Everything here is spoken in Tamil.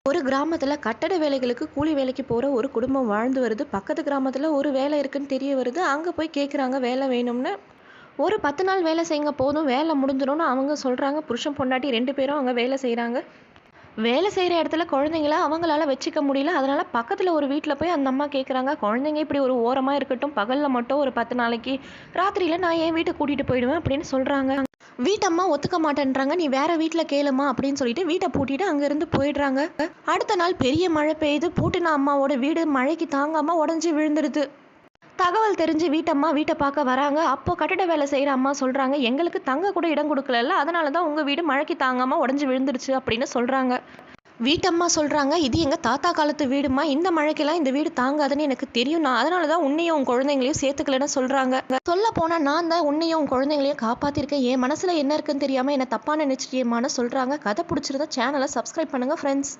ஒரு கிராமத்துல கட்டட வேலைகளுக்கு கூலி வேலைக்கு போற ஒரு குடும்பம் வாழ்ந்து வருது. பக்கத்து கிராமத்துல ஒரு வேலை இருக்குன்னு தெரிய வருது. அங்க போய் கேட்குறாங்க வேலை வேணும்னு. ஒரு 10 நாள் வேலை செய்யுங்க போதும், வேலை முடிஞ்சிரும்னு அவங்க சொல்றாங்க. புருஷன் பொண்டாட்டி 2 பேரும் அங்க வேலை செய்றாங்க. வேலை செய்ற இடத்துல குழந்தைங்கள அவங்களால வச்சுக்க முடியல. அதனால பக்கத்துல ஒரு வீட்ல போய் அந்த அம்மா கேட்குறாங்க, "குழந்தைங்க இப்படி ஒரு ஓரமா இருக்கட்டும். பகல்ல மட்டும் ஒரு 10 நாளைக்கு, ராத்திரியில நான் என் வீட்டுக்கு கூட்டிட்டு போயிடுவேன்" அப்படின்னு சொல்றாங்க. வீட்டம்மா ஒத்துக்க மாட்டேன்றாங்க. "நீ வேற வீட்ல கேளும்மா" அப்படின்னு சொல்லிட்டு வீட்ட பூட்டிட்டு அங்கிருந்து போயிடுறாங்க. அடுத்த நாள் பெரிய மழை பெய்யுது. பூட்டின அம்மாவோட வீடு மழைக்கு தாங்காம உடைஞ்சு விழுந்துடுது. தகவல் தெரிஞ்சு வீட்டம்மா வீட்ட பார்க்க வராங்க. அப்போ கட்டிட வேலை செய்ற அம்மா சொல்றாங்க, "எங்களுக்கு தங்க கூட இடம் குடுக்கலல்ல. அதனால தான் உங்க வீடு மழைக்கு தாங்காம உடைஞ்சு விழுந்துடுச்சு" அப்படின்னு சொல்றாங்க. வீட்டம்மா சொல்றாங்க, "இது எங்க தாத்தா காலத்து வீடும்மா. இந்த மழைக்கெல்லாம் இந்த வீடு தாங்காதுன்னு எனக்கு தெரியும். நான் அதனால தான் உன்னையும் உன் குழந்தைங்களையும் சேர்த்துக்கலன்னு" சொல்றாங்க. சொல்லப்போனா நான் தான் உன்னையும் உன் குழந்தைங்களையும் காப்பாத்திருக்கேன். என் மனசுல என்ன இருக்குன்னு தெரியாம என்ன தப்பா நினைச்சிட்டியேம்மான்னு சொல்றாங்க. கதை புடிச்சிருந்தா சேனல சப்ஸ்கிரைப் பண்ணுங்க ஃப்ரெண்ட்ஸ்.